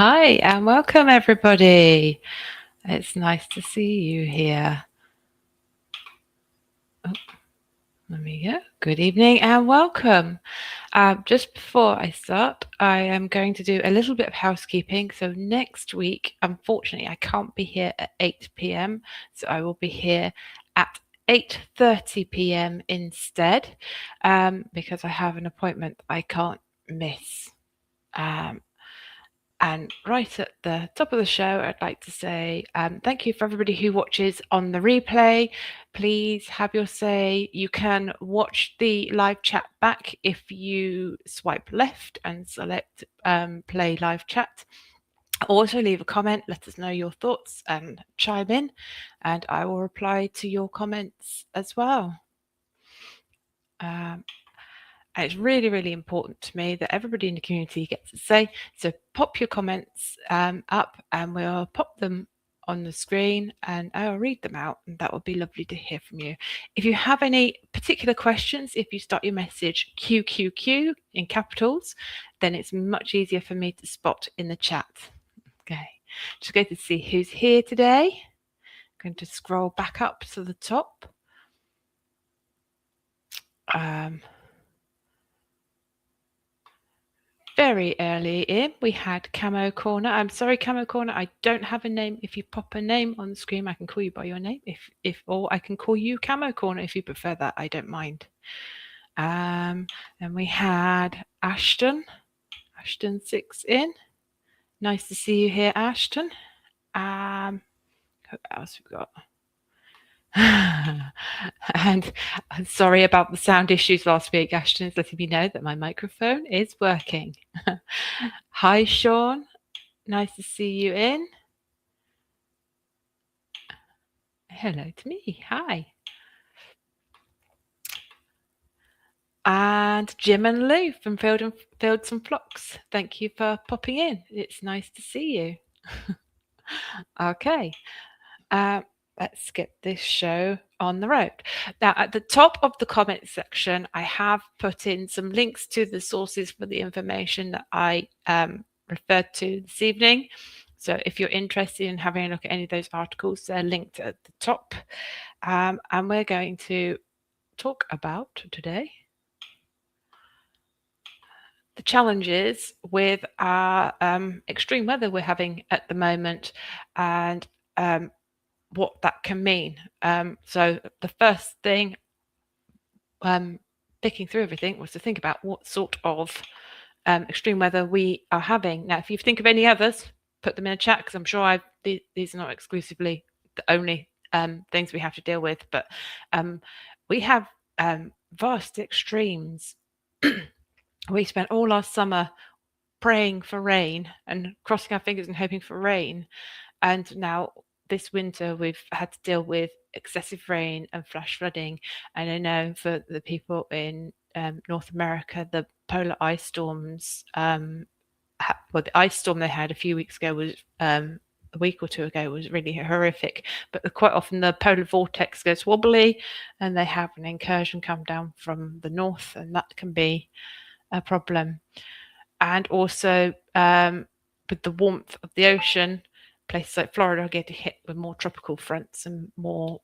Hi and welcome everybody. It's nice to see you here. Oh, let me go. Good evening and welcome. Just before I start, I am going to do a little bit of housekeeping. So next week, unfortunately, I can't be here at 8 p.m. So I will be here at 8:30 p.m. instead, because I have an appointment I can't miss. And right at the top of the show, I'd like to say thank you for everybody who watches on the replay. Please have your say. You can watch the live chat back if you swipe left and select play live chat. Also leave a comment, let us know your thoughts and chime in, and I will reply to your comments as well. And it's really, really important to me that everybody in the community gets a say. So pop your comments up and we'll pop them on the screen and I'll read them out, and that would be lovely to hear from you. If you have any particular questions, if you start your message QQQ in capitals, then it's much easier for me to spot in the chat. Okay, just going to see who's here today. I'm going to scroll back up to the top. Very early in, we had Camo Corner. I'm sorry, Camo Corner, I don't have a name. If you pop a name on the screen, I can call you by your name. Or I can call you Camo Corner if you prefer that. I don't mind. And we had Ashton 6 in. Nice to see you here, Ashton. Who else we got? And I'm sorry about the sound issues last week. Ashton is letting me know that my microphone is working. Hi, Sean. Nice to see you in. Hello to me. Hi. And Jim and Lou from Fields and Flocks. Thank you for popping in. It's nice to see you. Okay. Let's get this show on the road. Now, at the top of the comment section, I have put in some links to the sources for the information that I referred to this evening. So if you're interested in having a look at any of those articles, they're linked at the top. And we're going to talk about today the challenges with our extreme weather we're having at the moment, and what that can mean. So the first thing, picking through everything, was to think about what sort of extreme weather we are having. Now, if you think of any others, put them in a chat, because I'm sure these are not exclusively the only things we have to deal with, but we have vast extremes. We spent all our summer praying for rain and crossing our fingers and hoping for rain, and now this winter we've had to deal with excessive rain and flash flooding. And I know for the people in North America, the polar ice storms, the ice storm they had a few weeks ago was a week or two ago was really horrific. But quite often the polar vortex goes wobbly and they have an incursion come down from the north, and that can be a problem. And also with the warmth of the ocean, places like Florida are getting hit with more tropical fronts and more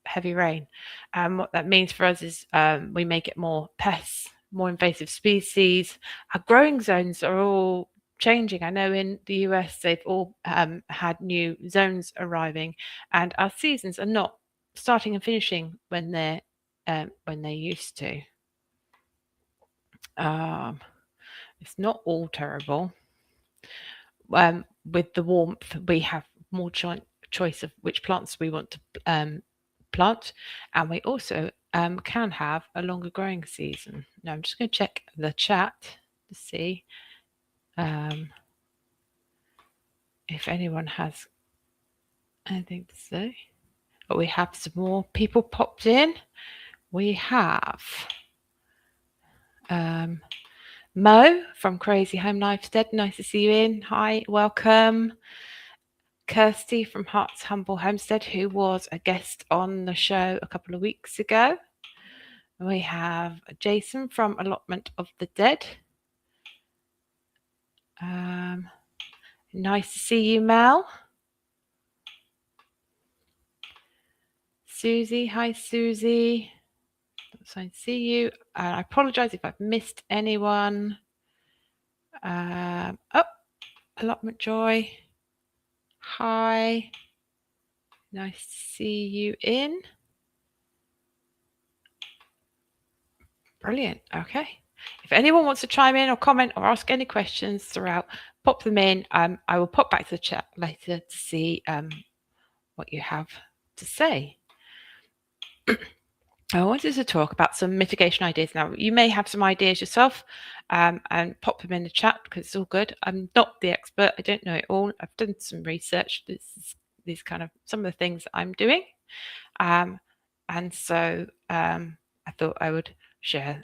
heavy rain. And what that means for us is we may get more pests, more invasive species. Our growing zones are all changing. I know in the US they've all had new zones arriving, and our seasons are not starting and finishing when they used to. It's not all terrible. With the warmth, we have more choice of which plants we want to plant, and we also can have a longer growing season. Now I'm just going to check the chat to see if anyone has anything to say. But we have some more people popped in. We have Mo from Crazy Home Lifestead. Nice to see you in. Hi, welcome. Kirsty from Heart's Humble Homestead, who was a guest on the show a couple of weeks ago. We have Jason from Allotment of the Dead. Nice to see you, Mel. Susie, hi Susie. So I see you. I apologise if I've missed anyone. Allotment Joy. Hi. Nice to see you in. Brilliant. Okay. If anyone wants to chime in or comment or ask any questions throughout, pop them in. I will pop back to the chat later to see what you have to say. I wanted to talk about some mitigation ideas. Now, you may have some ideas yourself and pop them in the chat because it's all good. I'm not the expert. I don't know it all. I've done some research. These kind of some of the things that I'm doing. And so I thought I would share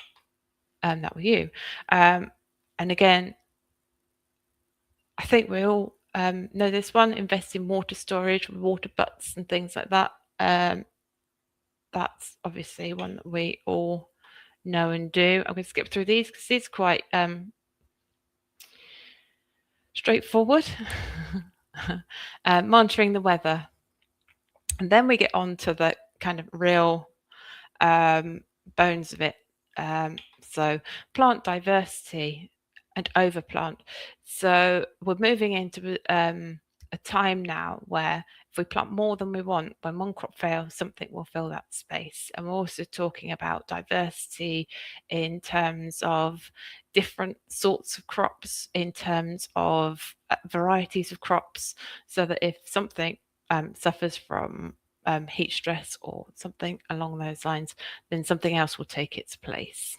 that with you. And again, I think we all know this one, invest in water storage, water butts and things like that. That's obviously one that we all know and do. I'm going to skip through these because these are quite straightforward. Monitoring the weather. And then we get on to the kind of real bones of it. So plant diversity and overplant. So we're moving into a time now where if we plant more than we want, when one crop fails, something will fill that space. And we're also talking about diversity in terms of different sorts of crops, in terms of varieties of crops, so that if something suffers from heat stress or something along those lines, then something else will take its place.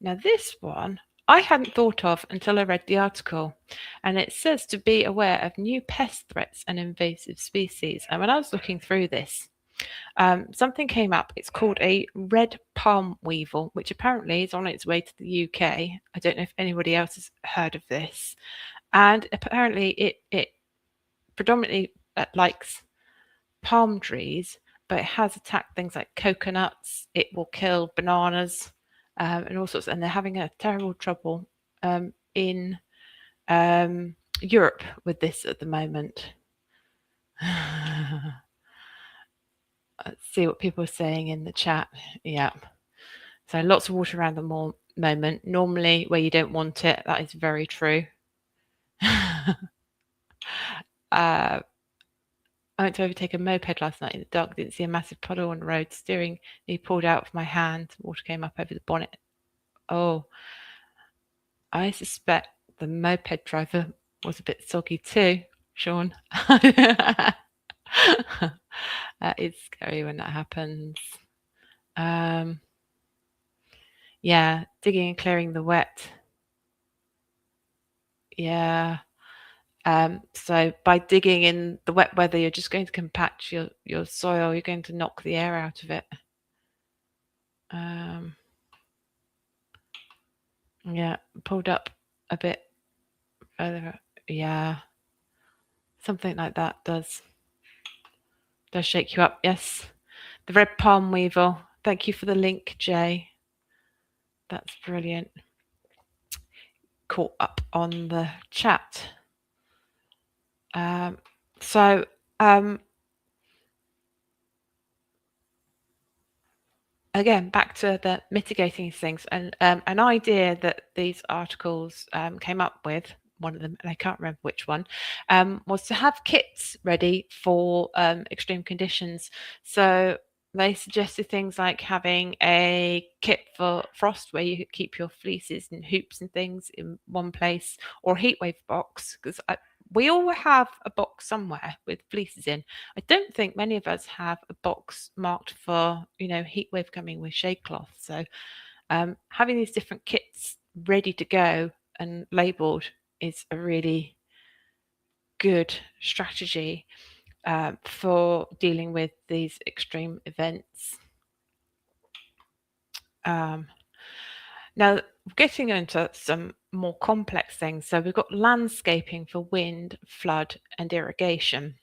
Now this one I hadn't thought of until I read the article, and it says to be aware of new pest threats and invasive species. And when I was looking through this, something came up. It's called a red palm weevil, which apparently is on its way to the UK. I don't know if anybody else has heard of this. And apparently it predominantly likes palm trees, but it has attacked things like coconuts. It will kill bananas and all sorts. And they're having a terrible trouble in Europe with this at the moment. Let's see what people are saying in the chat. Yeah. So lots of water around the moment. Normally where you don't want it, that is very true. I went to overtake a moped last night in the dark, didn't see a massive puddle on the road. Steering, he pulled out of my hand. Water came up over the bonnet. Oh, I suspect the moped driver was a bit soggy too, Sean. It's scary when that happens. Yeah, digging and clearing the wet. Yeah. So by digging in the wet weather, you're just going to compact your soil. You're going to knock the air out of it. Yeah, pulled up a bit further. Yeah, something like that does shake you up. Yes, the red palm weevil. Thank you for the link, Jay. That's brilliant. Caught up on the chat. Again, back to the mitigating things, and an idea that these articles came up with, one of them, and I can't remember which one, was to have kits ready for extreme conditions. So they suggested things like having a kit for frost where you keep your fleeces and hoops and things in one place, or a heatwave box, because we all have a box somewhere with fleeces in. I don't think many of us have a box marked for, heatwave coming with shade cloth. So having these different kits ready to go and labelled is a really good strategy for dealing with these extreme events. Now, getting into some more complex things. So we've got landscaping for wind, flood, and irrigation.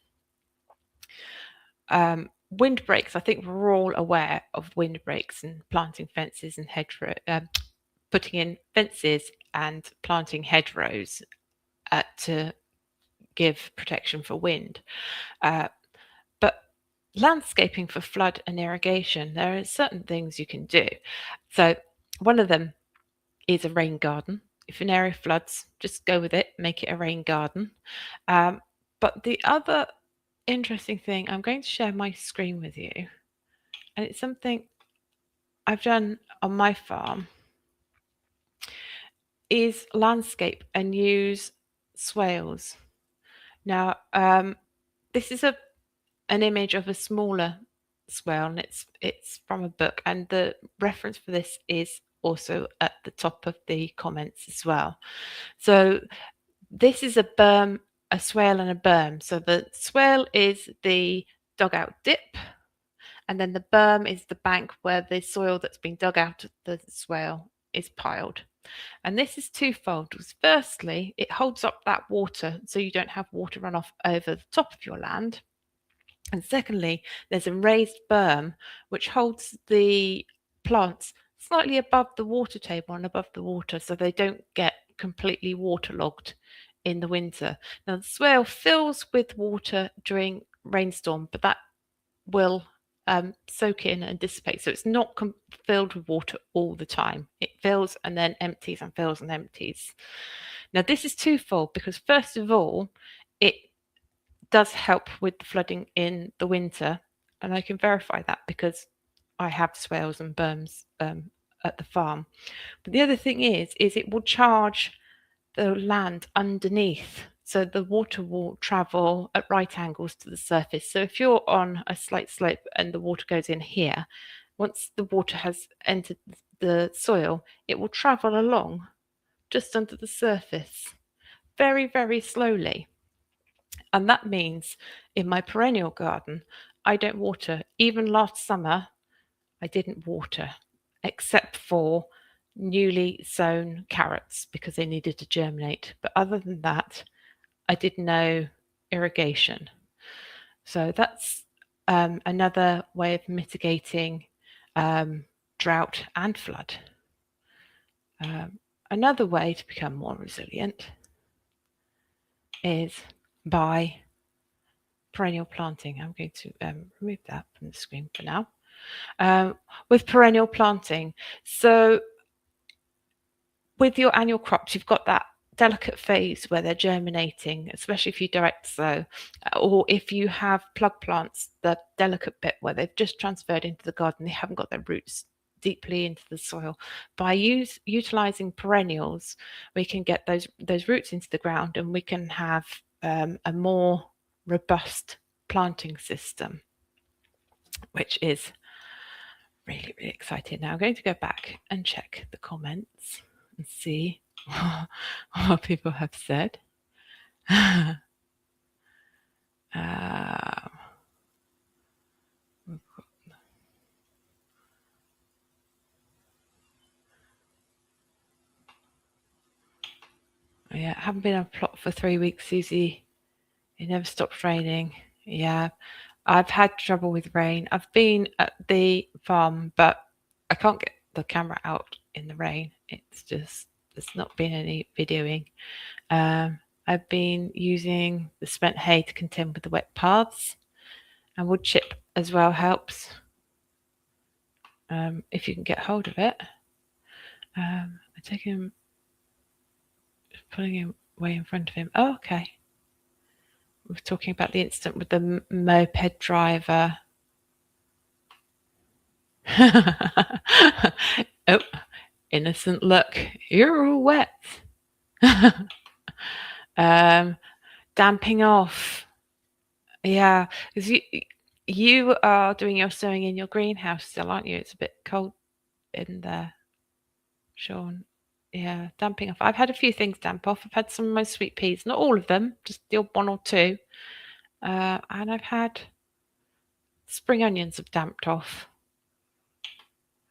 Windbreaks, I think we're all aware of windbreaks and planting fences and hedgerow, putting in fences and planting hedgerows to give protection for wind. But landscaping for flood and irrigation, there are certain things you can do. So one of them is a rain garden. If an area floods, just go with it, make it a rain garden. But the other interesting thing, I'm going to share my screen with you, and it's something I've done on my farm, is landscape and use swales. Now, this is an image of a smaller swale, and it's from a book, and the reference for this is also at the top of the comments as well. So this is a berm, a swale and a berm. So the swale is the dugout dip, and then the berm is the bank where the soil that's been dug out of the swale is piled. And this is twofold. Firstly, it holds up that water so you don't have water run off over the top of your land. And secondly, there's a raised berm which holds the plants slightly above the water table and above the water so they don't get completely waterlogged in the winter. Now, the swale fills with water during rainstorm, but that will soak in and dissipate. So it's not filled with water all the time. It fills and then empties and fills and empties. Now, this is twofold because, first of all, it does help with the flooding in the winter. And I can verify that because I have swales and berms at the farm. But the other thing is it will charge the land underneath. So the water will travel at right angles to the surface. So if you're on a slight slope and the water goes in here, once the water has entered the soil, it will travel along just under the surface very, very slowly. And that means in my perennial garden, I don't water. Even last summer, I didn't water except for newly sown carrots because they needed to germinate. But other than that, I did no irrigation. So that's another way of mitigating drought and flood. Another way to become more resilient is by perennial planting. I'm going to remove that from the screen for now. With perennial planting, so with your annual crops, you've got that delicate phase where they're germinating, especially if you direct sow, or if you have plug plants, the delicate bit where they've just transferred into the garden, they haven't got their roots deeply into the soil. By utilizing perennials, we can get those roots into the ground, and we can have a more robust planting system, which is really, really exciting. Now I'm going to go back and check the comments and see what people have said. Yeah, I haven't been on a plot for 3 weeks, Susie. It never stops raining. Yeah, I've had trouble with rain. I've been at the farm, but I can't get the camera out in the rain. It's just, there's not been any videoing. I've been using the spent hay to contend with the wet paths, and wood chip as well helps if you can get hold of it. I take him, pulling him way in front of him. Oh, okay. We're talking about the incident with the moped driver. Oh, innocent look. You're all wet. Damping off. Yeah, because you are doing your sowing in your greenhouse still, aren't you? It's a bit cold in there, Sean. Yeah, damping off. I've had a few things damp off. I've had some of my sweet peas, not all of them, just the odd one or two. And I've had spring onions have damped off.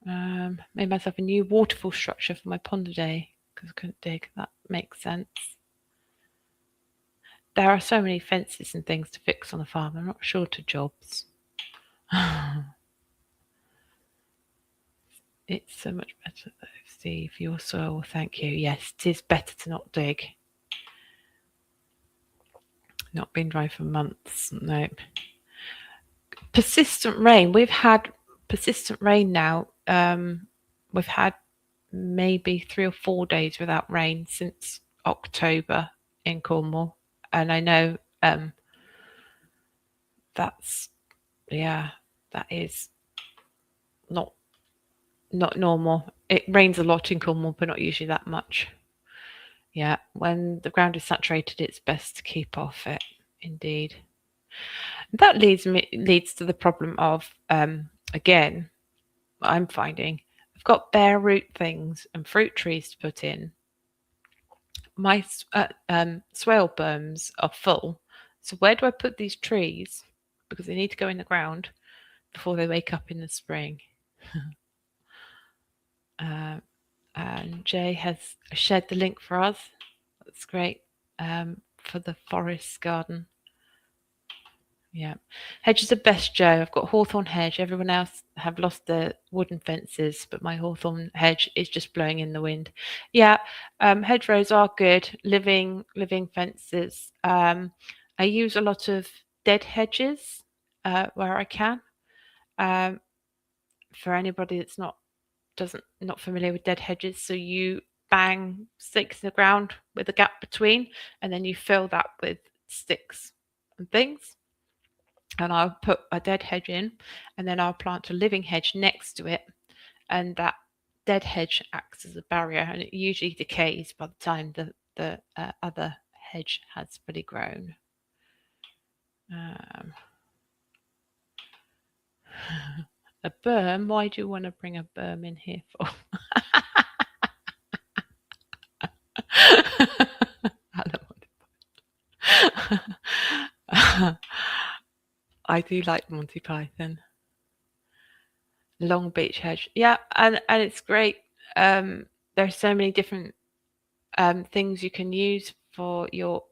Made myself a new waterfall structure for my pond today because I couldn't dig. That makes sense. There are so many fences and things to fix on the farm. I'm not short of jobs. It's so much better though, Steve. Your soil, thank you. Yes, it is better to not dig. Not been dry for months. No. Persistent rain. We've had persistent rain now. We've had maybe 3 or 4 days without rain since October in Cornwall, and I know that's that is not normal. It rains a lot in Cornwall, but not usually that much. Yeah, when the ground is saturated, it's best to keep off it. Indeed, that leads to the problem of again, I'm finding I've got bare root things and fruit trees to put in. My swale berms are full, so where do I put these trees? Because they need to go in the ground before they wake up in the spring. And Jay has shared the link for us. That's great, for the forest garden. Yeah, hedges are best, Joe. I've got hawthorn hedge. Everyone else have lost their wooden fences, but my hawthorn hedge is just blowing in the wind. Yeah, hedgerows are good. Living fences. I use a lot of dead hedges where I can. For anybody that's not familiar with dead hedges, so you bang sticks in the ground with a gap between, and then you fill that with sticks and things. And I'll put a dead hedge in, and then I'll plant a living hedge next to it, and that dead hedge acts as a barrier, and it usually decays by the time the other hedge has fully grown. A berm? Why do you want to bring a berm in here for? I do like Monty Python. Long beech hedge. Yeah, and it's great. There's so many different things you can use for your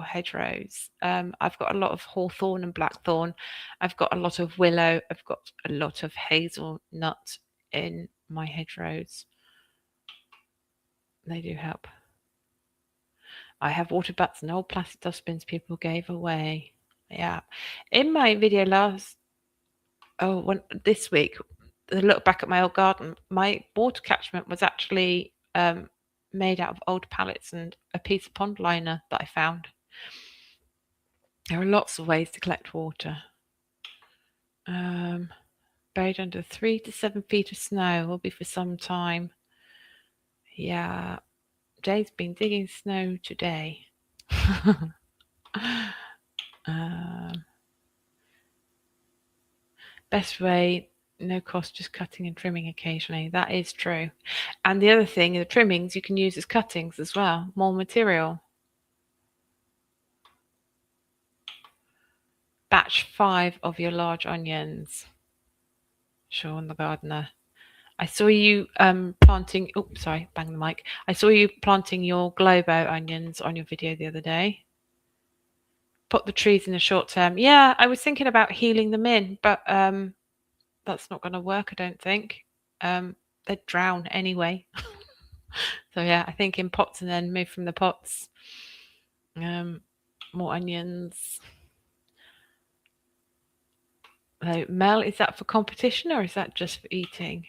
hedgerows. I've got a lot of hawthorn and blackthorn. I've got a lot of willow. I've got a lot of hazelnut in my hedgerows. They do help. I have water butts and old plastic dustbins people gave away. Yeah. In my video this week, a look back at my old garden, my water catchment was actually made out of old pallets and a piece of pond liner that I found. There are lots of ways to collect water. Buried under 3 to 7 feet of snow will be for some time. Yeah, Jay's been digging snow today. Best way, no cost, just cutting and trimming occasionally. That is true. And the other thing, the trimmings you can use as cuttings as well. More material. Batch 5 of your large onions. Sean the gardener. I saw you planting. Oh, sorry, bang the mic. I saw you planting your globo onions on your video the other day. Put the trees in the short term. Yeah, I was thinking about healing them in, but that's not going to work, I don't think. They'd drown anyway. So yeah, I think in pots and then move from the pots. More onions. So, Mel, is that for competition or is that just for eating?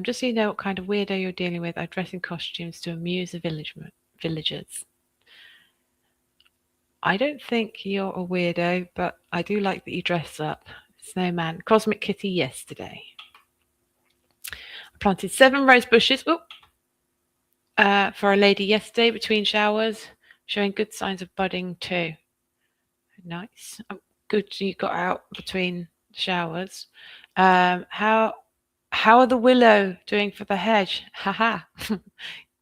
Just so you know what kind of weirdo you're dealing with, I dress in costumes to amuse the villagers. I don't think you're a weirdo, but I do like that you dress up. Snowman. Cosmic Kitty yesterday. I planted 7 rose bushes for a lady yesterday between showers, showing good signs of budding too. Nice. Good you got out between showers. How are the willow doing for the hedge? Haha.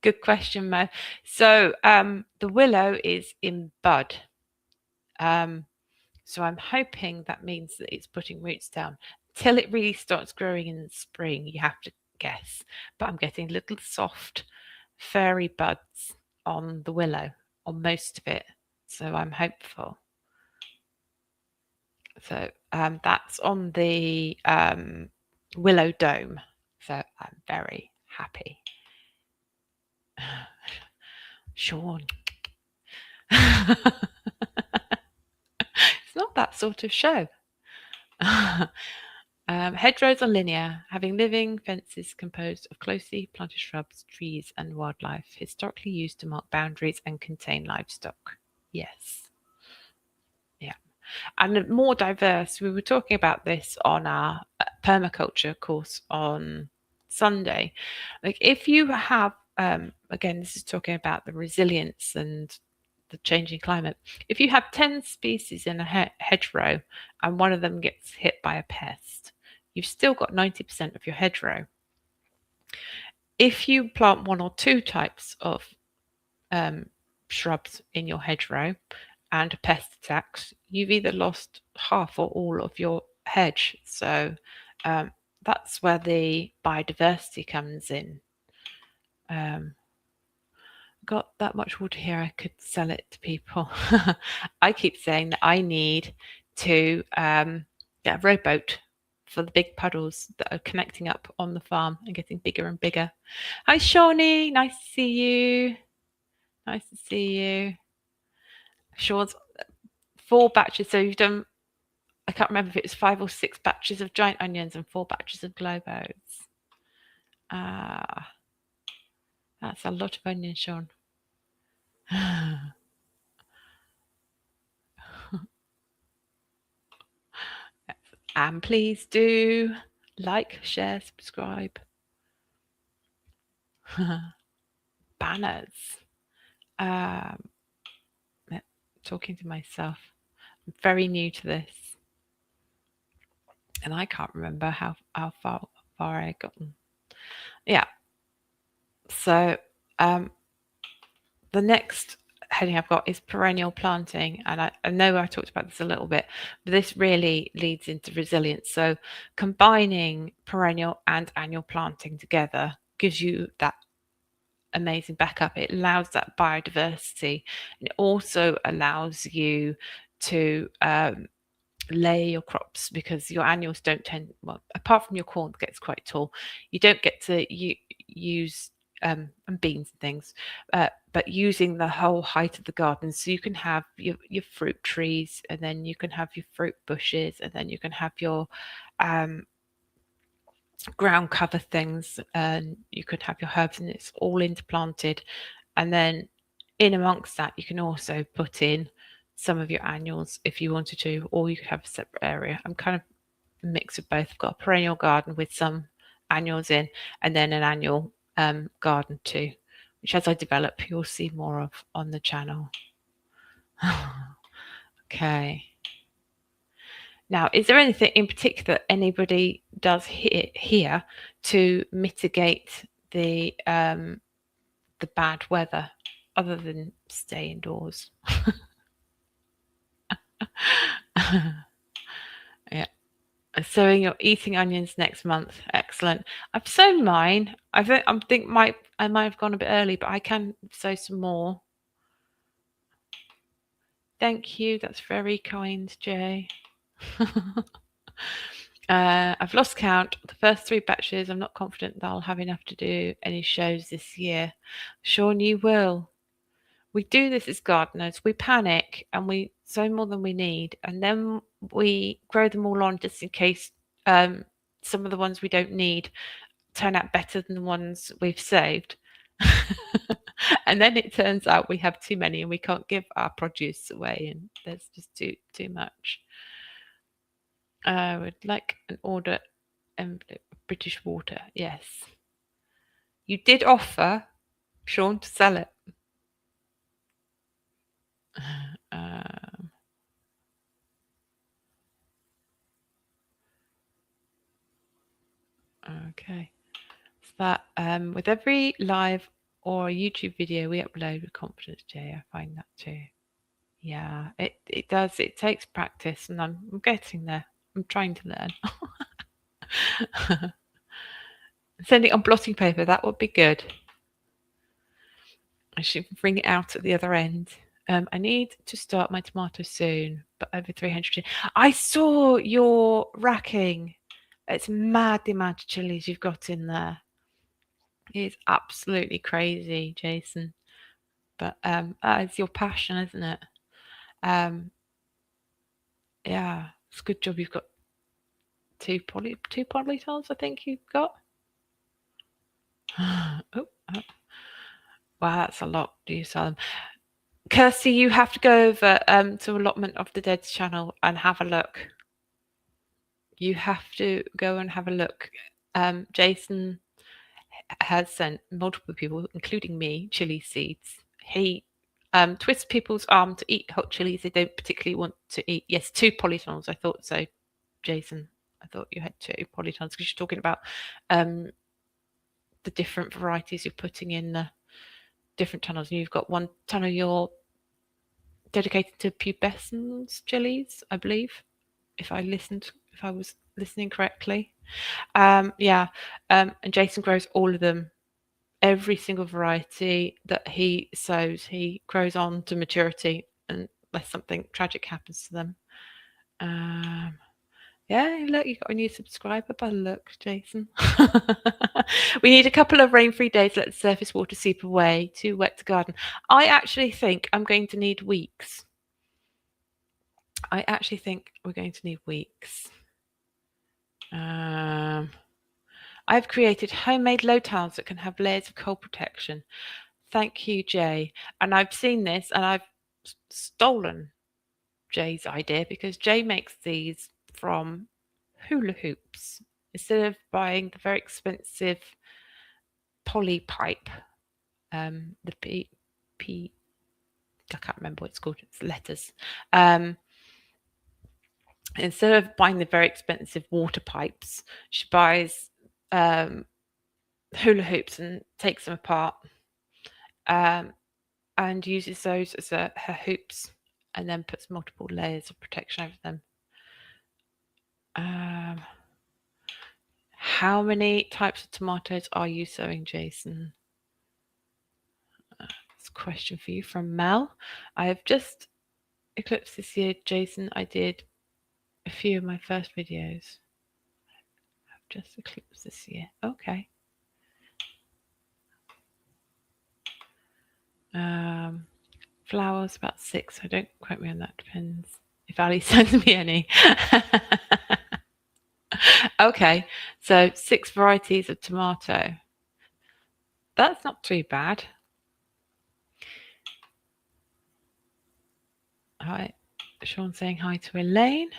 Good question, Mo. So the willow is in bud. So I'm hoping that means that it's putting roots down. Till it really starts growing in the spring, you have to guess. But I'm getting little soft, furry buds on the willow, on most of it. So I'm hopeful. So that's on the willow dome. So I'm very happy. Sean. It's not that sort of show. Hedgerows are linear, having living fences composed of closely planted shrubs, trees, and wildlife, historically used to mark boundaries and contain livestock. Yes. Yeah. And more diverse. We were talking about this on our permaculture course on Sunday. Like if you have, again, this is talking about the resilience and the changing climate. If you have 10 species in a hedgerow and one of them gets hit by a pest, you've still got 90% of your hedgerow. If you plant one or two types of shrubs in your hedgerow and a pest attacks, you've either lost half or all of your hedge. So that's where the biodiversity comes in. Got that much water here, I could sell it to people. I keep saying that I need to get a rowboat for the big puddles that are connecting up on the farm and getting bigger and bigger. Hi Shawnee, nice to see you. Nice to see you. Sean's 4 batches, so you've done, I can't remember if it was 5 or 6 batches of giant onions and 4 batches of globos. That's a lot of onions, Sean. And please do like, share, subscribe. Banners. Talking to myself. I'm very new to this. And I can't remember how far I had gotten. Yeah. So the next heading I've got is perennial planting, and I know I talked about this a little bit, but this really leads into resilience. So combining perennial and annual planting together gives you that amazing backup. It allows that biodiversity, and it also allows you to layer your crops, because your annuals don't tend, well, apart from your corn that gets quite tall, you don't get to use and beans and things, but using the whole height of the garden. So you can have your fruit trees, and then you can have your fruit bushes, and then you can have your ground cover things, and you could have your herbs, and it's all interplanted. And then in amongst that, you can also put in some of your annuals if you wanted to, or you could have a separate area. I'm kind of a mix of both. I've got a perennial garden with some annuals in, and then an annual garden too, which as I develop, you'll see more of on the channel. Okay. Now, is there anything in particular anybody does here to mitigate the bad weather, other than stay indoors? Yeah. So you're eating onions next month. Excellent. I've sown mine. I think I might have gone a bit early, but I can sow some more. Thank you. That's very kind, Jay. I've lost count. The first 3 batches, I'm not confident that I'll have enough to do any shows this year. Sean, you will. We do this as gardeners. We panic and we sow more than we need, and then we grow them all on just in case some of the ones we don't need turn out better than the ones we've saved. And then it turns out we have too many and we can't give our produce away, and there's just too much. I would like an order British water. Yes. You did offer, Sean, to sell it. Okay. So that with every live or YouTube video we upload with confidence, Jay, I find that too. Yeah, it does. It takes practice, and I'm getting there. I'm trying to learn. Send it on blotting paper. That would be good. I should bring it out at the other end. I need to start my tomatoes soon, but over 300. I saw your racking. It's mad the amount of chilies you've got in there. It's absolutely crazy, Jason. But it's your passion, isn't it? Um, yeah, it's a good job you've got two polytons, I think you've got. Oh, oh. Wow, that's a lot. Do you sell them? Kirsty, you have to go over to Allotment of the Dead's channel and have a look. You have to go and have a look. Jason has sent multiple people, including me, chili seeds. He twists people's arm to eat hot chilies they don't particularly want to eat. Yes, 2 polytons. I thought so, Jason. I thought you had 2 polytons because you're talking about the different varieties you're putting in the different tunnels. And you've got one tunnel you're dedicated to pubescens chilies, I believe, if I was listening correctly. And Jason grows all of them. Every single variety that he sows, he grows on to maturity unless something tragic happens to them. Yeah, look, you got a new subscriber by the look, Jason. We need a couple of rain-free days to let the surface water seep away. Too wet to garden. I actually think I'm going to need weeks. I actually think we're going to need weeks. I've created homemade low tiles that can have layers of cold protection. Thank you, Jay. And I've seen this and I've stolen Jay's idea because Jay makes these from hula hoops instead of buying the very expensive poly pipe. The P I can't remember what it's called. It's letters. Instead of buying the very expensive water pipes, she buys hula hoops and takes them apart and uses those as her hoops and then puts multiple layers of protection over them. How many types of tomatoes are you sowing, Jason? That's a question for you from Mel. I have just eclipsed this year, Jason. I did a few of my first videos. I've just eclipsed this year. Okay. Flowers about 6. I don't quote me on that. Depends if Ali sends me any. Okay, so 6 varieties of tomato. That's not too bad. Hi, Sean saying hi to Elaine.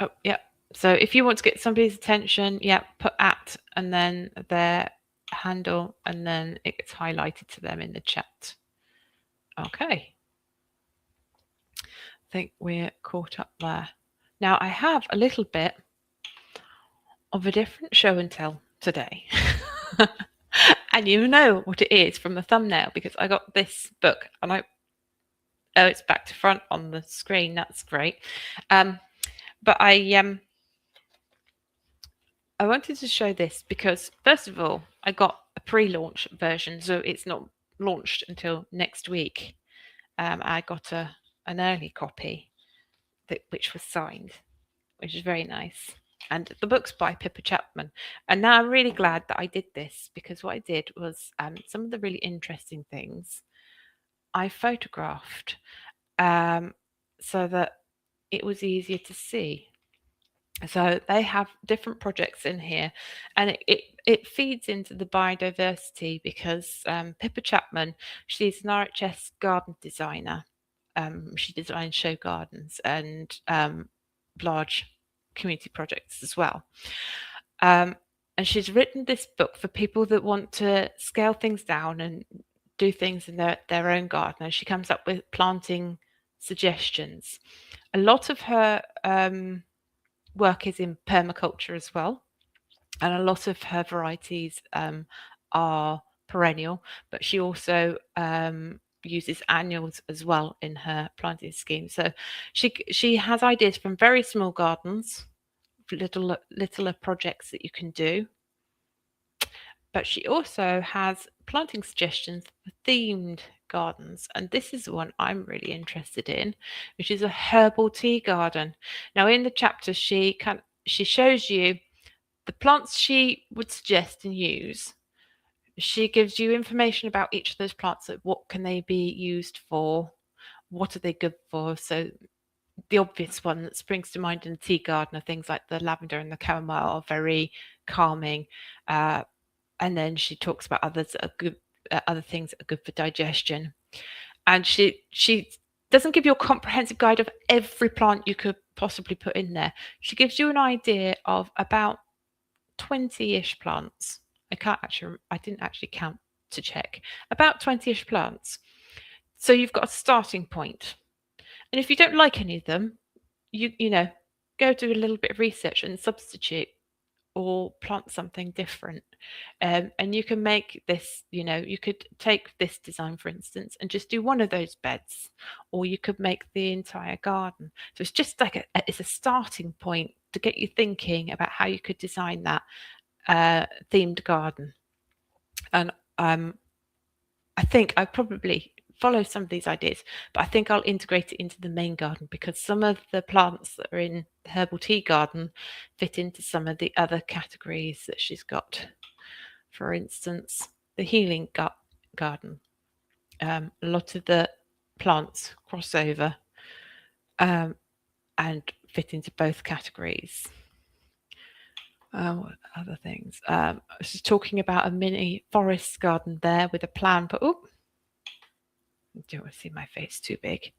Oh, yeah. So if you want to get somebody's attention, yeah, put at and then their handle, and then it gets highlighted to them in the chat. Okay. I think we're caught up there. Now I have a little bit of a different show and tell today. And you know what it is from the thumbnail because I got this book and oh, it's back to front on the screen. That's great. But I wanted to show this because first of all, I got a pre-launch version, so it's not launched until next week. I got an early copy which was signed, which is very nice. And the book's by Pippa Chapman. And now I'm really glad that I did this because what I did was some of the really interesting things I photographed so that it was easier to see. So they have different projects in here and it feeds into the biodiversity because Pippa Chapman, she's an RHS garden designer. She designs show gardens and large community projects as well. And she's written this book for people that want to scale things down and do things in their own garden. And she comes up with planting suggestions. A lot of her work is in permaculture as well. And a lot of her varieties are perennial, but she also uses annuals as well in her planting scheme. So she has ideas from very small gardens, littler projects that you can do, but she also has planting suggestions for themed gardens, and this is the one I'm really interested in, which is a herbal tea garden. Now, in the chapter, she shows you the plants she would suggest and use. She gives you information about each of those plants, like what can they be used for, what are they good for. So the obvious one that springs to mind in a tea garden are things like the lavender and the chamomile are very calming. And then she talks about others that are good, other things that are good for digestion. And she doesn't give you a comprehensive guide of every plant you could possibly put in there. She gives you an idea of about 20-ish plants. I didn't actually count to check. About 20-ish plants. So you've got a starting point. And if you don't like any of them, you know, go do a little bit of research and substitute or plant something different. And you can make this, you know, you could take this design, for instance, and just do one of those beds, or you could make the entire garden. So it's just like it's a starting point to get you thinking about how you could design that themed garden. And I think I probably follow some of these ideas, but I think I'll integrate it into the main garden because some of the plants that are in the herbal tea garden fit into some of the other categories that she's got. For instance, the healing garden. A lot of the plants cross over and fit into both categories. What other things? I was just talking about a mini forest garden there with a plan, but oh, don't want to see my face too big.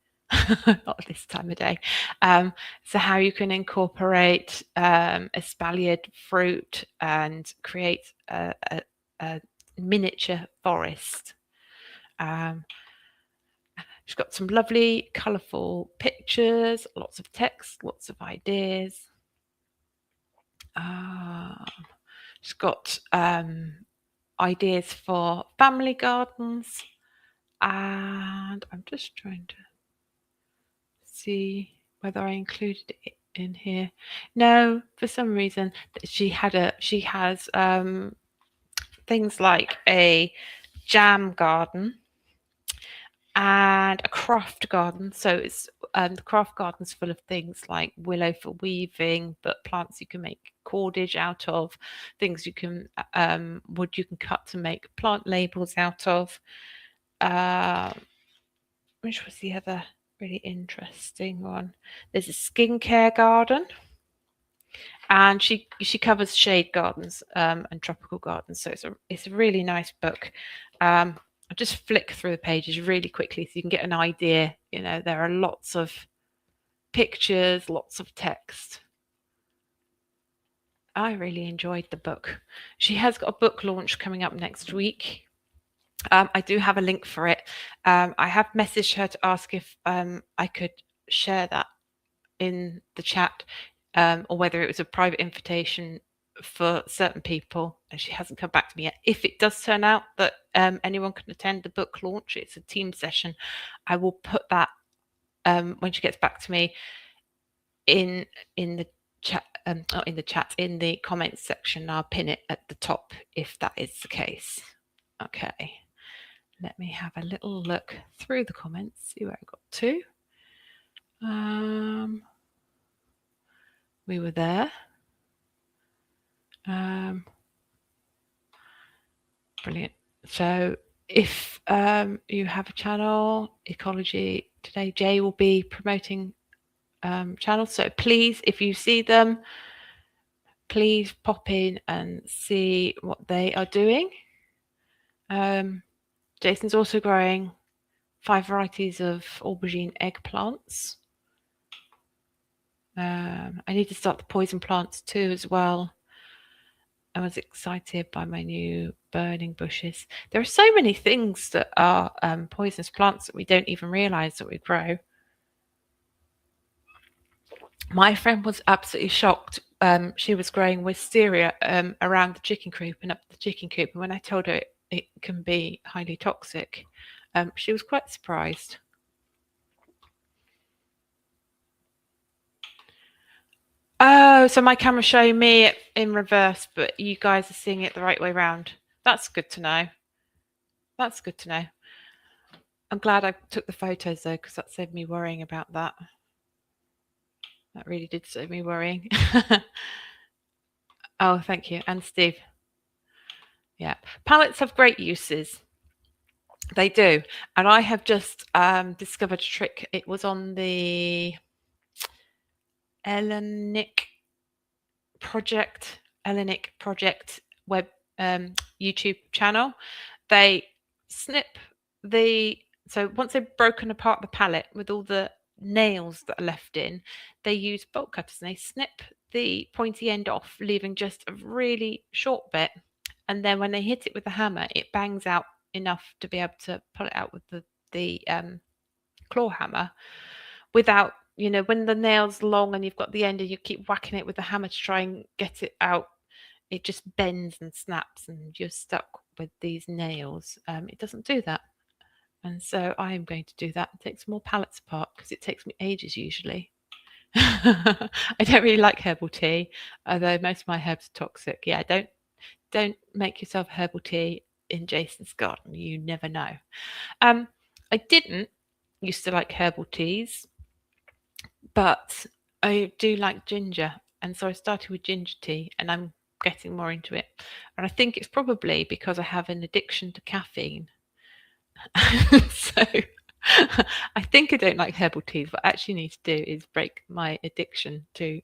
Not this time of day. So how you can incorporate espaliered fruit and create a miniature forest. She's got some lovely colourful pictures, lots of text, lots of ideas. She's got ideas for family gardens, and I'm just trying to see whether I included it in here. No, for some reason she has things like a jam garden and a craft garden. So it's the craft garden's full of things like willow for weaving, but plants you can make cordage out of, things you can wood you can cut to make plant labels out of. Which was the other really interesting one? There's a skincare garden, and she covers shade gardens and tropical gardens. So it's a really nice book. I'll just flick through the pages really quickly so you can get an idea. You know, there are lots of pictures, lots of text. I really enjoyed the book. She has got a book launch coming up next week. I do have a link for it. I have messaged her to ask if I could share that in the chat, or whether it was a private invitation for certain people, and she hasn't come back to me yet. If it does turn out that anyone can attend the book launch, it's a team session, I will put that when she gets back to me in the chat, not in the chat, in the comments section. I'll pin it at the top if that is the case. Okay. Let me have a little look through the comments, see where I got to. We were there. Brilliant. So if you have a channel, Ecology Today, Jay will be promoting channels. So please, if you see them, please pop in and see what they are doing. Jason's also growing 5 varieties of aubergine eggplants. I need to start the poison plants too as well. I was excited by my new burning bushes. There are so many things that are poisonous plants that we don't even realise that we grow. My friend was absolutely shocked. She was growing wisteria around the chicken coop and up the chicken coop. And when I told her it can be highly toxic, she was quite surprised. Oh, so my camera's showing me it in reverse, but you guys are seeing it the right way around. That's good to know. That's good to know. I'm glad I took the photos though, because that saved me worrying about that. That really did save me worrying. Oh, thank you. And Steve. Yeah. Palettes have great uses. They do. And I have just discovered a trick. It was on the Hellenic Project web YouTube channel. They snip so once they've broken apart the palette with all the nails that are left in, they use bolt cutters and they snip the pointy end off, leaving just a really short bit. And then when they hit it with the hammer, it bangs out enough to be able to pull it out with the claw hammer without, when the nail's long and you've got the end and you keep whacking it with the hammer to try and get it out, it just bends and snaps and you're stuck with these nails. It doesn't do that. And so I am going to do that and take some more pallets apart because it takes me ages usually. I don't really like herbal tea, although most of my herbs are toxic. Yeah, don't make yourself herbal tea in Jason's garden. You never know. I didn't used to like herbal teas, but I do like ginger. And so I started with ginger tea and I'm getting more into it. And I think it's probably because I have an addiction to caffeine. So I think I don't like herbal teas. What I actually need to do is break my addiction to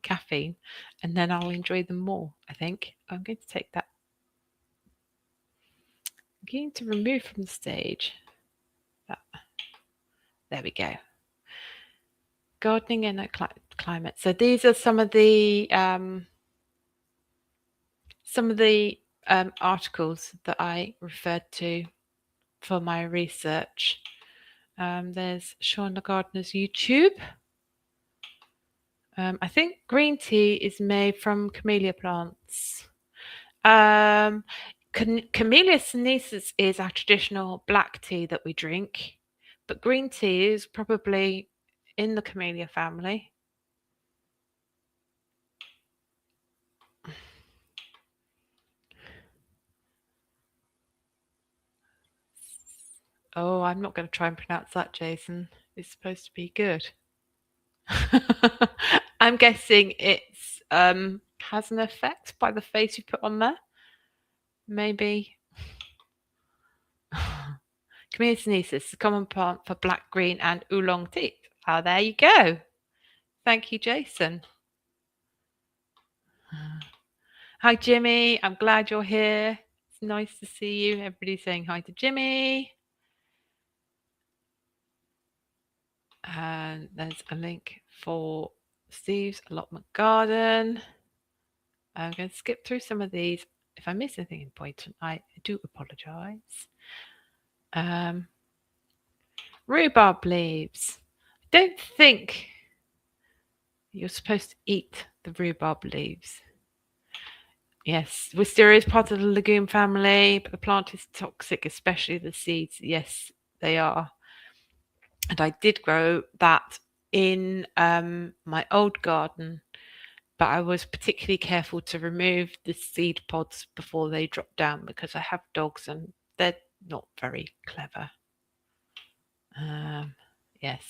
caffeine, and then I'll enjoy them more. I think I'm going to take that. I'm going to remove from the stage that. There we go. Gardening in a climate. So these are some of the articles that I referred to for my research. There's Sean the Gardener's YouTube. I think green tea is made from camellia plants. Camellia sinensis is our traditional black tea that we drink, but green tea is probably in the camellia family. Oh, I'm not going to try and pronounce that, Jason. It's supposed to be good. I'm guessing it's has an effect by the face you put on there. Maybe. Camellia sinensis, the common plant for black, green, and oolong tea. Oh, there you go. Thank you, Jason. Hi, Jimmy. I'm glad you're here. It's nice to see you. Everybody's saying hi to Jimmy. And there's a link for Steve's allotment garden. I'm going to skip through some of these. If I miss anything important, I do apologise. Rhubarb leaves. I don't think you're supposed to eat the rhubarb leaves. Yes, wisteria is part of the legume family, but the plant is toxic, especially the seeds. Yes, they are. And I did grow that in my old garden, but I was particularly careful to remove the seed pods before they drop down because I have dogs and they're not very clever. Yes,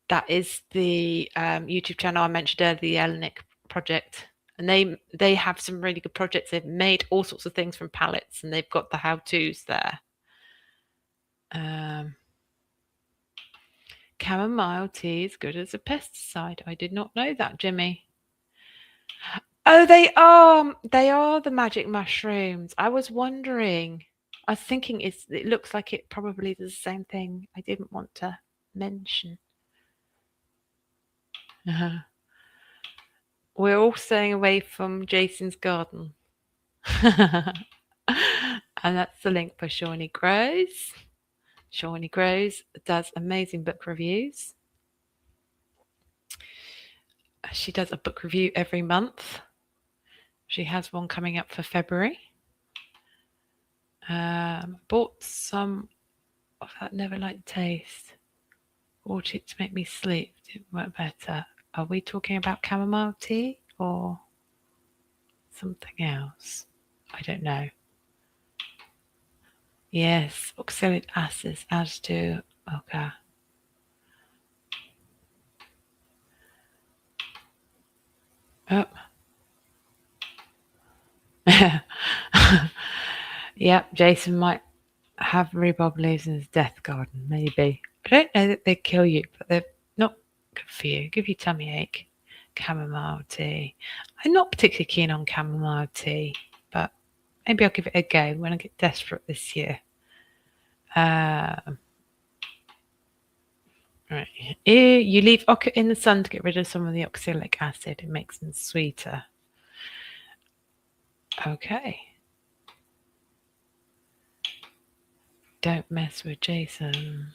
that is the YouTube channel I mentioned earlier, the Hellenic Project, and they have some really good projects. They've made all sorts of things from pallets, and they've got the how-tos there. Chamomile tea is good as a pesticide. I did not know that, Jimmy. Oh, they are the magic mushrooms. I was wondering. I was thinking it looks like it probably does the same thing. I didn't want to mention. We're all staying away from Jason's garden. And that's the link for Shawnee Grows. Shawnee Grows does amazing book reviews. She does a book review every month. She has one coming up for February. Bought some of that Never Liked Taste. Bought it to make me sleep. It worked better. Are we talking about chamomile tea or? something else. I don't know. Yes, oxalic acids adds to, okay. Oh. Yep, Jason might have rhubarb leaves in his death garden, maybe. I don't know that they kill you, but they're not good for you. Give you tummy ache. Chamomile tea. I'm not particularly keen on chamomile tea, but maybe I'll give it a go when I get desperate this year. Right. You leave ochre in the sun to get rid of some of the oxalic acid. It makes them sweeter. Okay. Don't mess with Jason.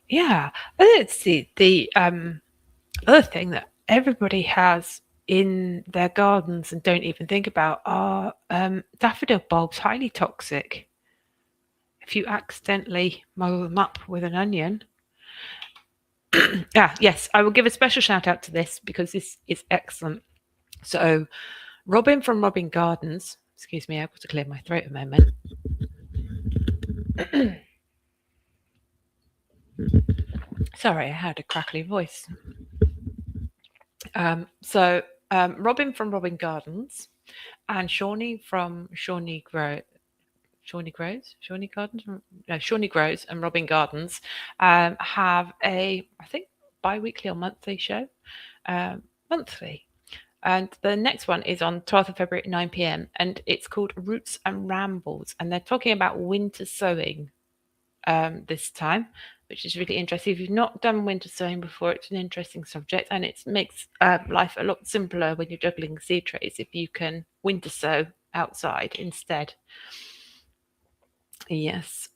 Yeah, let's see. The other thing that everybody has in their gardens and don't even think about are daffodil bulbs, highly toxic. If you accidentally muddle them up with an onion. Yes, I will give a special shout out to this because this is excellent. So, Robin from Robin Gardens, excuse me, I've got to clear my throat a moment. Sorry, I had a crackly voice. Robin from Robin Gardens and Shawnee from Shawnee Grows and Robin Gardens have a, I think, bi-weekly or monthly show. Monthly. And the next one is on 12th of February at 9 p.m. and it's called Roots and Rambles. And they're talking about winter sowing this time, which is really interesting. If you've not done winter sowing before, it's an interesting subject and it makes life a lot simpler when you're juggling seed trays if you can winter sow outside instead. Yes.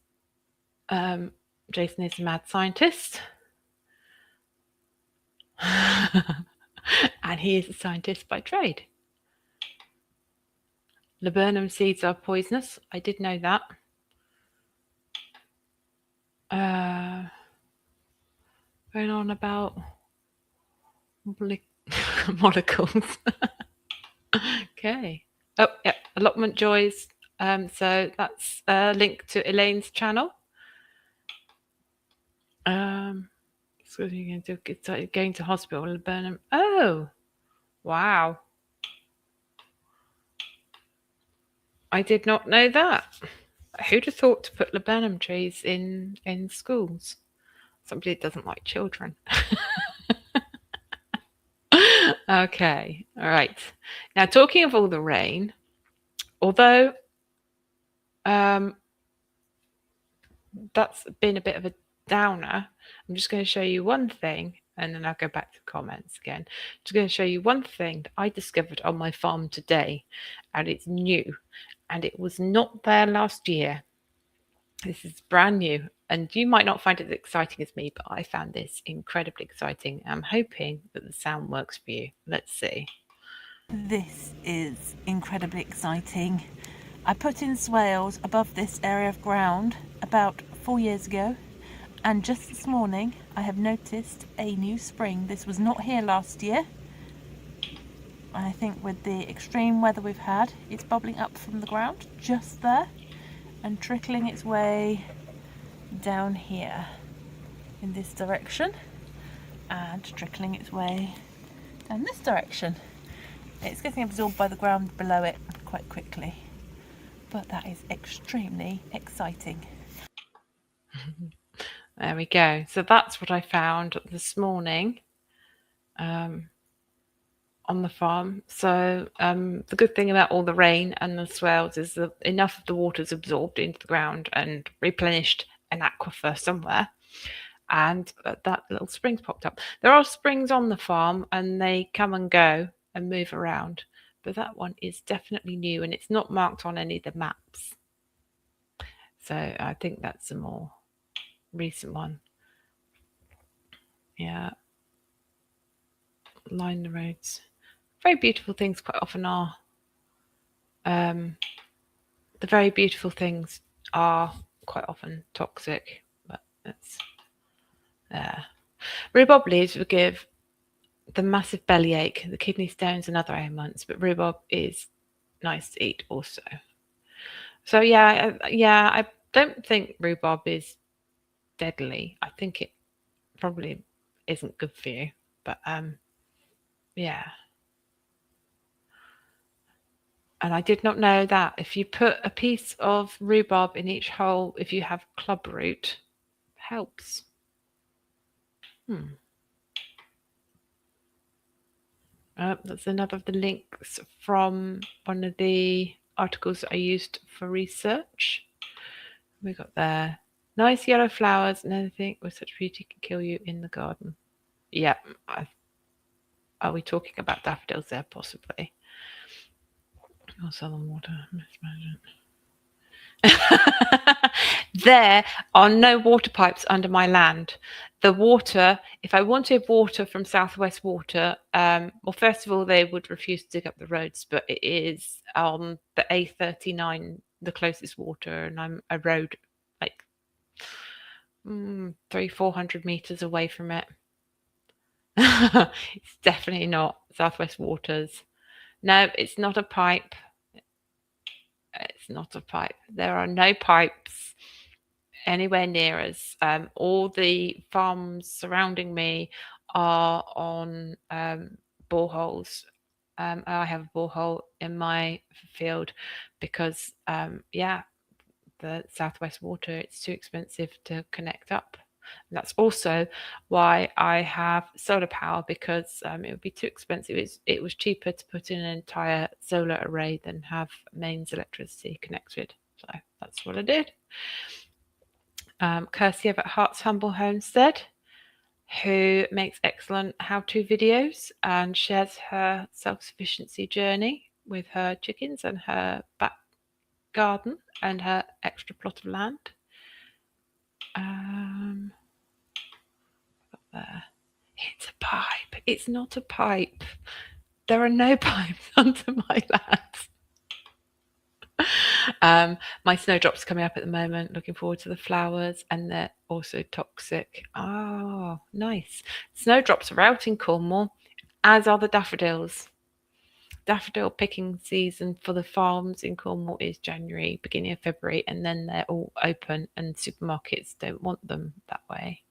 Jason is a mad scientist. And he is a scientist by trade. Laburnum seeds are poisonous. I did know that. Going on about molecules. Okay. Oh, yeah, allotment joys. So that's a link to Elaine's channel. So you're going to hospital, Laburnum. Oh, wow. I did not know that. Who'd have thought to put laburnum trees in schools? Somebody that doesn't like children. Okay, all right. Now, talking of all the rain, although that's been a bit of a downer, I'm just going to show you one thing and then I'll go back to comments again. I'm just going to show you one thing that I discovered on my farm today, and it's new, and it was not there last year. This is brand new, and you might not find it as exciting as me, but I found this incredibly exciting. I'm hoping that the sound works for you. Let's see. This is incredibly exciting. I put in swales above this area of ground about 4 years ago, and just this morning I have noticed a new spring. This was not here last year. I think with the extreme weather we've had, it's bubbling up from the ground just there and trickling its way down here in this direction and trickling its way down this direction. It's getting absorbed by the ground below it quite quickly, but that is extremely exciting. There we go. So that's what I found this morning on the farm. So the good thing about all the rain and the swales is that enough of the water is absorbed into the ground and replenished an aquifer somewhere, and that little spring's popped up. There are springs on the farm and they come and go and move around, but that one is definitely new and it's not marked on any of the maps. So I think that's a more recent one. Yeah. Line the roads. Very beautiful things quite often are. The very beautiful things are quite often toxic, but that's rhubarb leaves will give the massive bellyache, the kidney stones and other ailments, but rhubarb is nice to eat also. So yeah, I don't think rhubarb is deadly. I think it probably isn't good for you, but yeah. And I did not know that if you put a piece of rhubarb in each hole, if you have club root, helps. That's another of the links from one of the articles that I used for research. We got there. Nice yellow flowers and anything with such beauty can kill you in the garden. Yeah. Are we talking about daffodils there, possibly? Or southern water mismanagement. There are no water pipes under my land. The water, if I wanted water from Southwest Water, well, first of all, they would refuse to dig up the roads, but it is on the A39, the closest water, and I'm a road like 300-400 meters away from it. It's definitely not Southwest Waters. No, it's not a pipe. It's not a pipe. There are no pipes anywhere near us. All the farms surrounding me are on boreholes. I have a borehole in my field because, the Southwest Water, it's too expensive to connect up. And that's also why I have solar power, because it would be too expensive. It was cheaper to put in an entire solar array than have mains electricity connected. So that's what I did. Kirsty over at Heart's Humble Homestead, who makes excellent how-to videos and shares her self-sufficiency journey with her chickens and her back garden and her extra plot of land. There. It's a pipe. It's not a pipe. There are no pipes under my land. My snowdrops are coming up at the moment. Looking forward to the flowers, and they're also toxic. Oh, nice. Snowdrops are out in Cornwall, as are the daffodils. Daffodil picking season for the farms in Cornwall is January, beginning of February, and then they're all open, and supermarkets don't want them that way.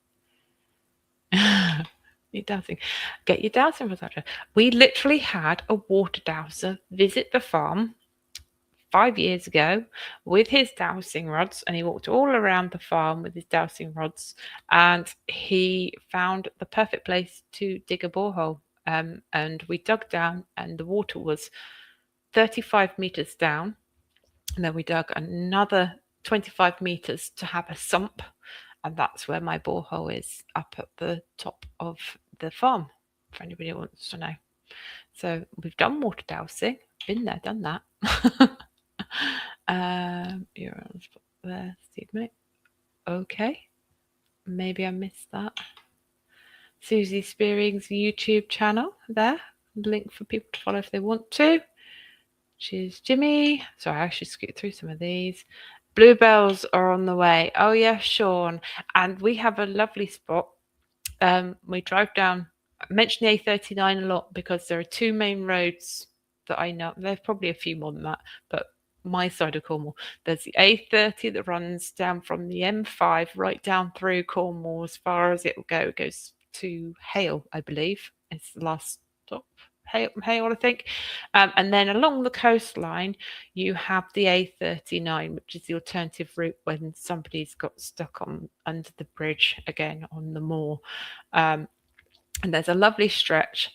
You're dowsing. Get your dowsing for We literally had a water dowser visit the farm 5 years ago with his dowsing rods, and he walked all around the farm with his dowsing rods, and he found the perfect place to dig a borehole. And we dug down, and the water was 35 meters down, and then we dug another 25 meters to have a sump, and that's where my borehole is, up at the top of the farm, for anybody who wants to know. So we've done water dowsing, been there, done that. You're on the spot there, Steve, mate. Okay, maybe I missed that. Susie Spearing's YouTube channel there, link for people to follow if they want to. Cheers, Jimmy. Sorry, I should skip through some of these. Bluebells are on the way. Oh yeah, Sean. And we have a lovely spot. We drive down. I mention the A39 a lot because there are two main roads that I know. There's probably a few more than that, but my side of Cornwall, there's the A30 that runs down from the M5 right down through Cornwall as far as it will go. It goes to Hale, I believe. It's the last stop. Hale, I think. And then along the coastline, you have the A39, which is the alternative route when somebody's got stuck on under the bridge again on the moor. And there's a lovely stretch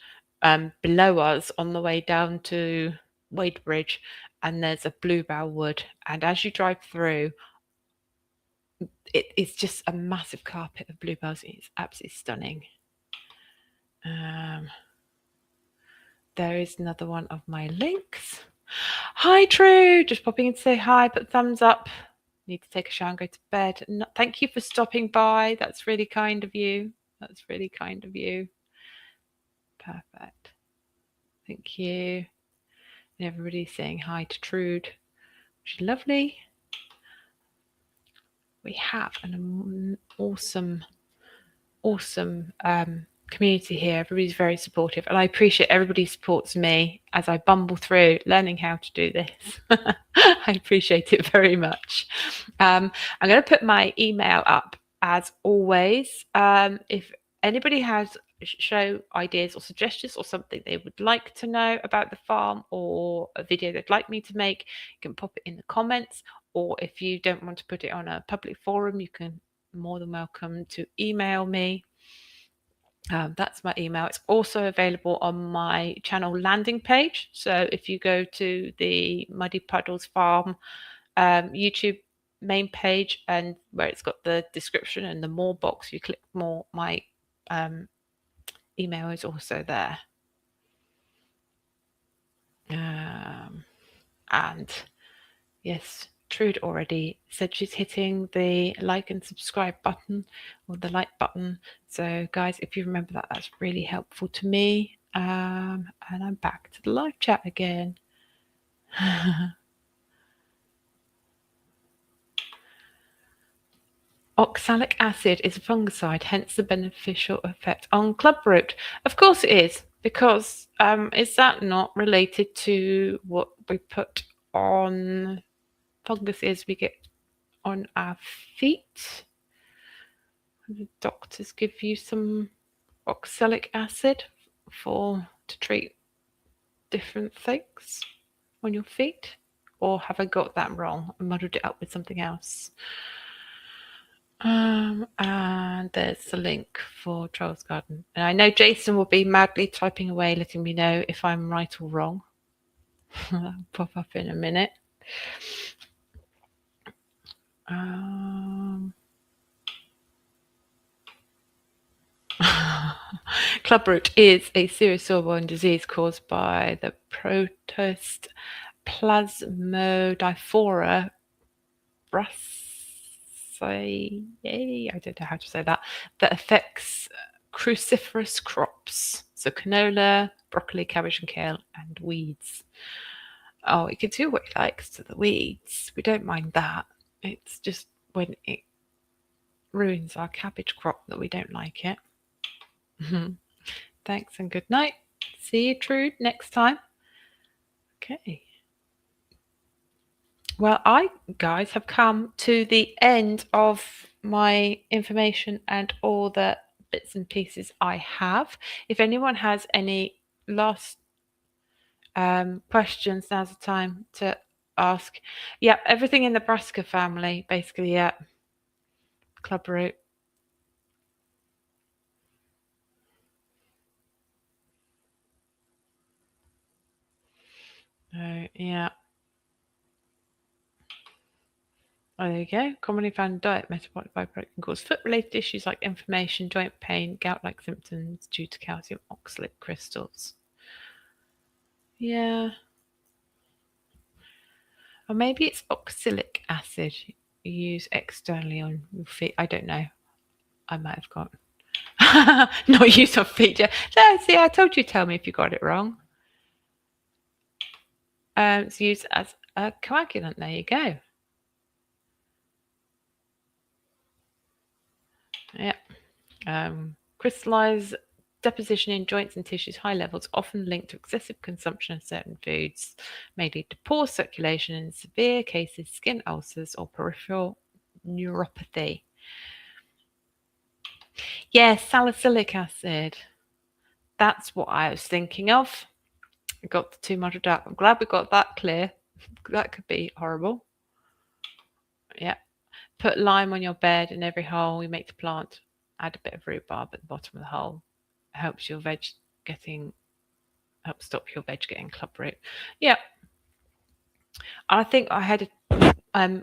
below us on the way down to Wadebridge, and there's a bluebell wood. And as you drive through, it's just a massive carpet of bluebells. It's absolutely stunning. There is another one of my links. Hi, True. Just popping in to say hi, put thumbs up. Need to take a shower and go to bed. No, thank you for stopping by. That's really kind of you. That's really kind of you. Perfect. Thank you. And everybody's saying hi to Trude, which is lovely. We have an awesome community here. Everybody's very supportive, and I appreciate everybody supports me as I bumble through learning how to do this. I appreciate it very much. I'm going to put my email up as always. If anybody has show ideas or suggestions or something they would like to know about the farm, or a video they'd like me to make, you can pop it in the comments. Or if you don't want to put it on a public forum, you can more than welcome to email me. That's my email. It's also available on my channel landing page. So if you go to the Muddy Puddles Farm YouTube main page, and where it's got the description and the more box, you click more, my email is also there. And yes, Trude already said she's hitting the like and subscribe button, or the like button. So guys, if you remember that, that's really helpful to me. And I'm back to the live chat again. Oxalic acid is a fungicide, hence the beneficial effect on clubroot. Of course it is, because is that not related to what we put on funguses we get on our feet? The doctors give you some oxalic acid to treat different things on your feet, or have I got that wrong? I muddled it up with something else. And there's the link for Charles Garden. And I know Jason will be madly typing away, letting me know if I'm right or wrong. That'll pop up in a minute. Clubroot is a serious soil-borne disease caused by the protist Plasmodiphora brassiae, I don't know how to say that affects cruciferous crops, so canola, broccoli, cabbage and kale, and weeds. Oh, he can do what he likes to the weeds. We don't mind that. It's just when it ruins our cabbage crop that we don't like it. Thanks and good night. See you, Trude, next time. Okay. Well, I, guys, have come to the end of my information and all the bits and pieces I have. If anyone has any last questions, now's the time to ask. Yeah, everything in the brassica family, basically, yeah. Clubroot. Yeah. Oh, there you go. Commonly found diet metabolic byproduct can cause foot-related issues like inflammation, joint pain, gout-like symptoms due to calcium oxalate crystals. Yeah. Or maybe it's oxalic acid you use externally on your feet. I don't know. I might have got not used on feet. Yeah. See, I told you. Tell me if you got it wrong. It's used as a coagulant. There you go. Yeah. Crystallized deposition in joints and tissues, high levels, often linked to excessive consumption of certain foods, may lead to poor circulation, and in severe cases, skin ulcers or peripheral neuropathy. Yes, salicylic acid. That's what I was thinking of. I got the two muddled up. I'm glad we got that clear. That could be horrible. Yeah. Put lime on your bed in every hole you make the plant. Add a bit of rhubarb at the bottom of the hole. It helps stop your veg getting clubroot. Yeah. I think I had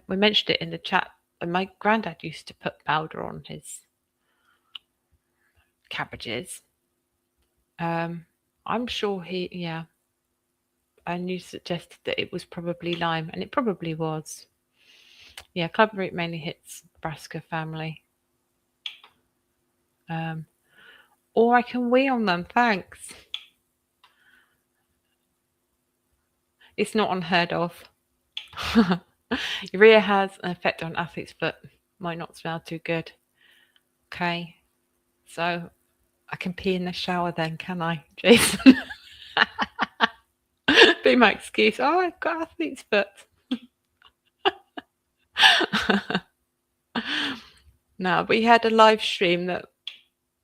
we mentioned it in the chat. My granddad used to put powder on his cabbages. I'm sure and you suggested that it was probably lime, and it probably was. Yeah, clubroot mainly hits the brassica family. Or I can wee on them, thanks. It's not unheard of. Urea has an effect on athlete's foot. Might not smell too good. Okay, so I can pee in the shower then, can I, Jason? Be my excuse. Oh, I've got athlete's foot. No, we had a live stream that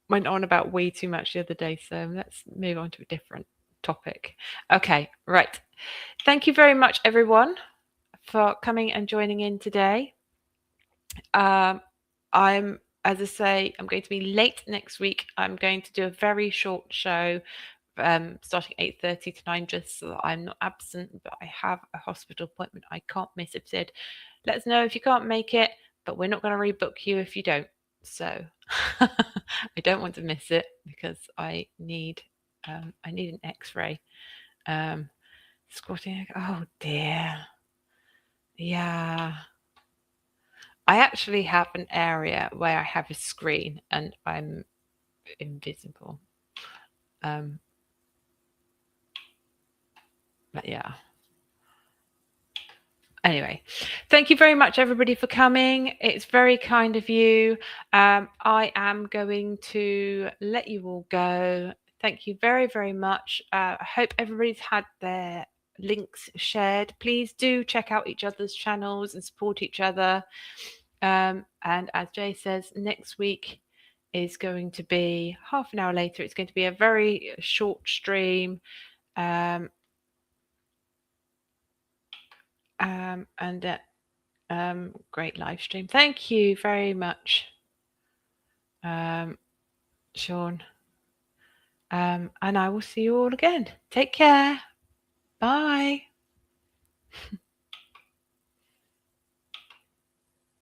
went on about way too much the other day, so let's move on to a different topic. Okay, right. Thank you very much, everyone, for coming and joining in today. As I say, I'm going to be late next week. I'm going to do a very short show, starting 8:30 to 9, just so that I'm not absent, but I have a hospital appointment I can't miss. I've said, let us know if you can't make it, but we're not going to rebook you if you don't. So I don't want to miss it because I need an X-ray. Squatting. Oh dear. Yeah. I actually have an area where I have a screen and I'm invisible. But yeah. Anyway, thank you very much, everybody, for coming. It's very kind of you. I am going to let you all go. Thank you very, very much. I hope everybody's had their links shared. Please do check out each other's channels and support each other. And as Jay says, next week is going to be half an hour later. It's going to be a very short stream. Great live stream. Thank you very much, Sean. And I will see you all again. Take care. Bye.